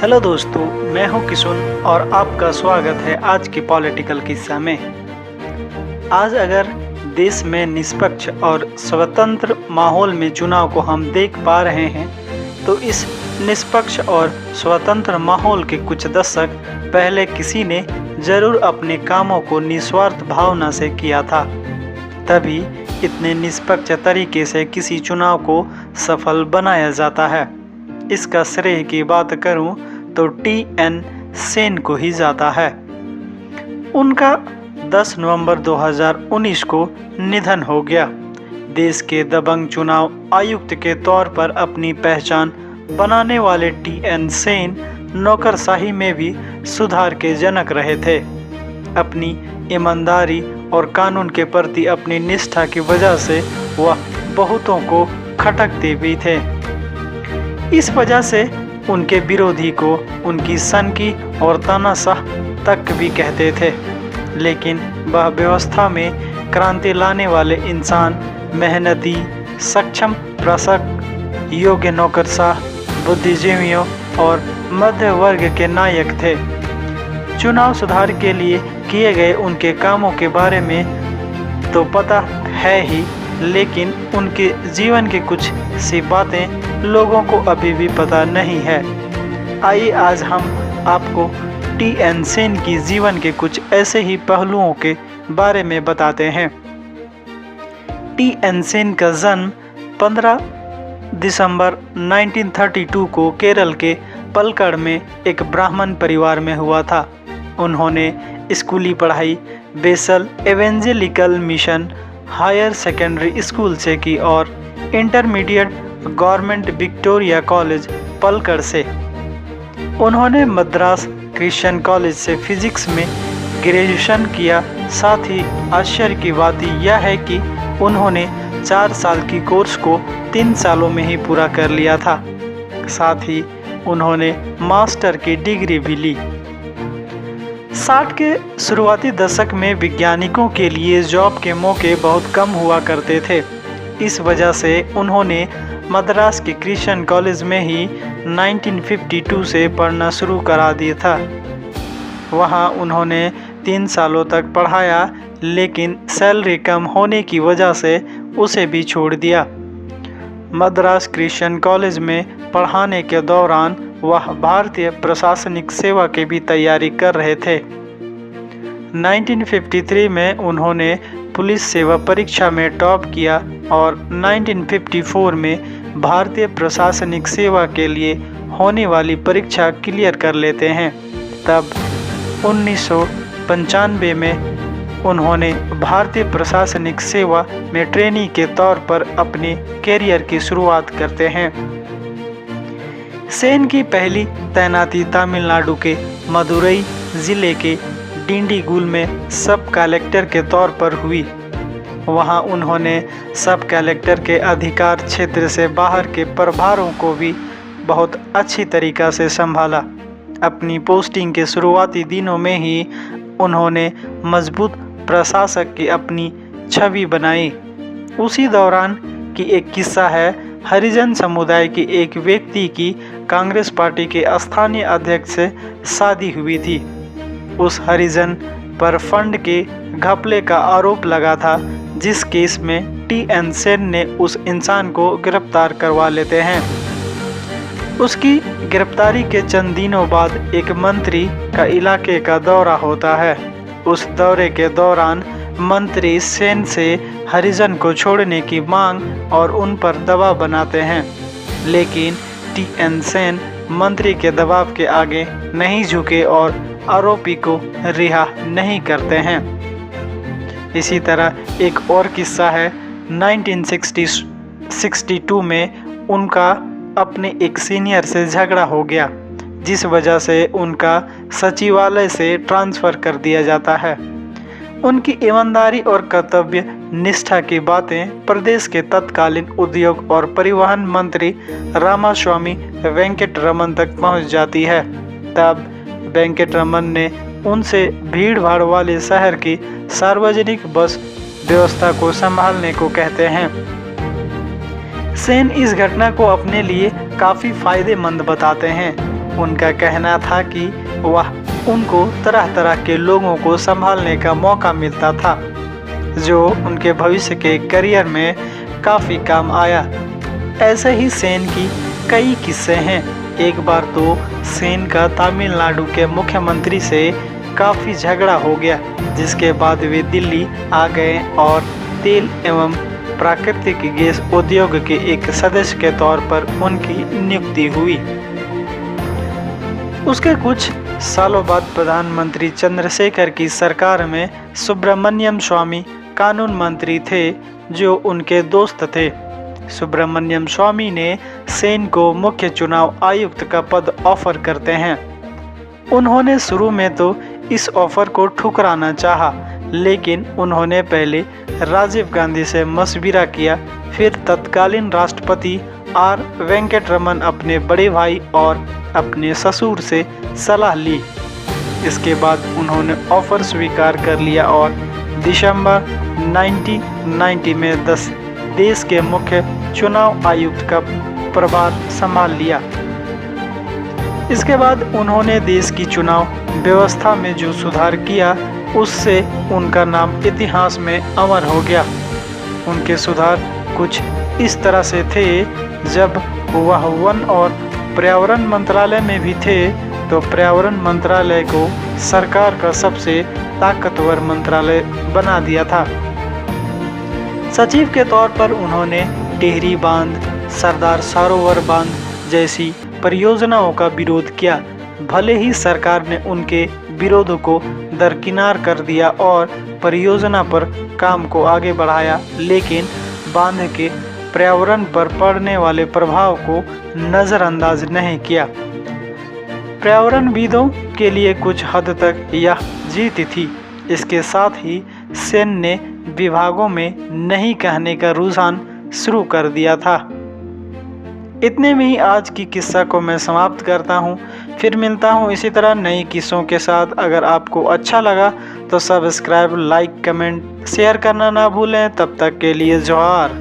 Hello दोस्तों, मैं हूं किशुन और आपका स्वागत है आज की पॉलिटिकल किस्सा में। आज अगर देश में निष्पक्ष और स्वतंत्र माहौल में चुनाव को हम देख पा रहे हैं, तो इस निष्पक्ष और स्वतंत्र माहौल के कुछ दशक पहले किसी ने जरूर अपने कामों को निस्वार्थ भावना से किया था। तभी इतने निष्पक्ष तरीके से किसी चुनाव को सफल बनाया जाता है। इसका श्रेय की बात करूं तो टी.एन. सेन को ही जाता है। उनका 10 नवंबर 2019 को निधन हो गया। देश के दबंग चुनाव आयुक्त के तौर पर अपनी पहचान बनाने वाले टी.एन. सेन नौकरशाही में भी सुधार के जनक रहे थे। अपनी ईमानदारी और कानून के प्रति अपनी निष्ठा की वजह से वह बहुतों को खटकते भी थे। इस वजह से उनके विरोधी को उनकी सनकी और तानाशाह तक भी कहते थे। लेकिन वह व्यवस्था में क्रांति लाने वाले इंसान, मेहनती, सक्षम प्रशासक, योग्य नौकरशाह, बुद्धिजीवियों और मध्य वर्ग के नायक थे। चुनाव सुधार के लिए किए गए उनके कामों के बारे में तो पता है ही, लेकिन उनके जीवन की कुछ सी बातें लोगों को अभी भी पता नहीं है। आइए आज हम आपको टी.एन. सेन की जीवन के कुछ ऐसे ही पहलुओं के बारे में बताते हैं। टी.एन. सेन का जन्म 15 दिसंबर 1932 को केरल के पलक्कड़ में एक ब्राह्मण परिवार में हुआ था। उन्होंने स्कूली पढ़ाई Basel Evangelical Mission Higher Secondary School से की और intermediate government Victoria College Palakkad से। उन्होंने मद्रास क्रिश्चियन कॉलेज से फिजिक्स में ग्रेजुएशन किया। साथ ही आश्चर्य की बात यह है कि उन्होंने 4 साल की कोर्स को 3 सालों में ही पूरा कर लिया था। साथ ही उन्होंने मास्टर की डिग्री भी ली। 60 के शुरुआती दशक में वैज्ञानिकों के लिए जॉब के मौके बहुत कम हुआ करते थे। इस वजह से उन्होंने मद्रास के क्रिश्चियन कॉलेज में ही 1952 से पढ़ना शुरू करा दिया था। वहां उन्होंने 3 सालों तक पढ़ाया, लेकिन सैलरी कम होने की वजह से उसे भी छोड़ दिया। मद्रास क्रिश्चियन कॉलेज में पढ़ाने के दौरान वह भारतीय प्रशासनिक सेवा की भी तैयारी कर रहे थे। 1953 में उन्होंने पुलिस सेवा परीक्षा में टॉप किया और 1954 में भारतीय प्रशासनिक सेवा के लिए होने वाली परीक्षा क्लियर कर लेते हैं। तब 1995 में उन्होंने भारतीय प्रशासनिक सेवा में ट्रेनी के तौर पर अपने कैरियर की शुरुआत करते हैं। सेन की पहली तैनाती तमिलनाडु के मदुरई जिले के डिंडीगुल में सब कलेक्टर के तौर पर हुई। वहां उन्होंने सब कलेक्टर के अधिकार क्षेत्र से बाहर के प्रभारों को भी बहुत अच्छी तरीक़ा से संभाला। अपनी पोस्टिंग के शुरुआती दिनों में ही उन्होंने मजबूत प्रशासक की अपनी छवि बनाई। उसी दौरान की एक किस्सा है। हरिजन समुदाय के एक व्यक्ति की कांग्रेस पार्टी के स्थानीय अध्यक्ष से शादी हुई थी। उस हरिजन पर फंड के घपले का आरोप लगा था, जिस केस में टी.एन. सेन ने उस इंसान को गिरफ्तार करवा लेते हैं। उसकी गिरफ्तारी के चंद दिनों बाद एक मंत्री का इलाके का दौरा होता है। उस दौरे के दौरान मंत्री सेन से हरिजन को छोड़ने की मांग और उन पर दबाव बनाते हैं, लेकिन टी.एन. सेन मंत्री के दबाव के आगे नहीं झुके और आरोपी को रिहा नहीं करते हैं। इसी तरह एक और किस्सा है। 1962 में उनका अपने एक सीनियर से झगड़ा हो गया, जिस वजह से उनका सचिवालय से ट्रांसफ़र कर दिया जाता है। उनकी ईमानदारी और कर्तव्य निष्ठा की बातें प्रदेश के तत्कालीन उद्योग और परिवहन मंत्री रामास्वामी वेंकटरमन तक पहुंच जाती है। तब वेंकटरमन ने उनसे भीड़ भाड़ वाले शहर की सार्वजनिक बस व्यवस्था को संभालने को कहते हैं। सेन इस घटना को अपने लिए काफ़ी फायदेमंद बताते हैं। उनका कहना था कि वह उनको तरह तरह के लोगों को संभालने का मौका मिलता था, जो उनके भविष्य के करियर में काफ़ी काम आया। ऐसे ही सेन की कई किस्से हैं। एक बार तो सेन का तमिलनाडु के मुख्यमंत्री से काफ़ी झगड़ा हो गया, जिसके बाद वे दिल्ली आ गए और तेल एवं प्राकृतिक गैस उद्योग के एक सदस्य के तौर पर उनकी नियुक्ति हुई। उसके कुछ सालों बाद प्रधानमंत्री चंद्रशेखर की सरकार में सुब्रमण्यम स्वामी कानून मंत्री थे, जो उनके दोस्त थे। सुब्रमण्यम स्वामी ने सेन को मुख्य चुनाव आयुक्त का पद ऑफर करते हैं। उन्होंने शुरू में तो इस ऑफर को ठुकराना चाहा, लेकिन उन्होंने पहले राजीव गांधी से मशविरा किया। फिर तत्कालीन राष्ट्रपति आर वेंकटरमन, अपने बड़े भाई और अपने ससुर से सलाह ली। इसके बाद उन्होंने ऑफर स्वीकार कर लिया और दिसंबर 1990 में देश के मुख्य चुनाव आयुक्त का प्रभार संभाल लिया। इसके बाद उन्होंने देश की चुनाव व्यवस्था में जो सुधार किया, उससे उनका नाम इतिहास में अमर हो गया। उनके सुधार कुछ इस तरह से थे, जब वह वन और पर्यावरण मंत्रालय में भी थे तो पर्यावरण मंत्रालय को सरकार का सबसे ताकतवर मंत्रालय बना दिया था। सचिव के तौर पर उन्होंने टिहरी बांध, सरदार सरोवर बांध जैसी परियोजनाओं का विरोध किया। भले ही सरकार ने उनके विरोध को दरकिनार कर दिया और परियोजना पर काम को आगे बढ़ाया, लेकिन बांध के पर्यावरण पर पड़ने वाले प्रभाव को नज़रअंदाज नहीं किया। पर्यावरणविदों के लिए कुछ हद तक यह जीत थी। इसके साथ ही सेन ने विभागों में नहीं कहने का रुझान शुरू कर दिया था। इतने में ही आज की किस्सा को मैं समाप्त करता हूँ। फिर मिलता हूँ इसी तरह नई किस्सों के साथ। अगर आपको अच्छा लगा तो सब्सक्राइब, लाइक, कमेंट, शेयर करना ना भूलें। तब तक के लिए जोहार।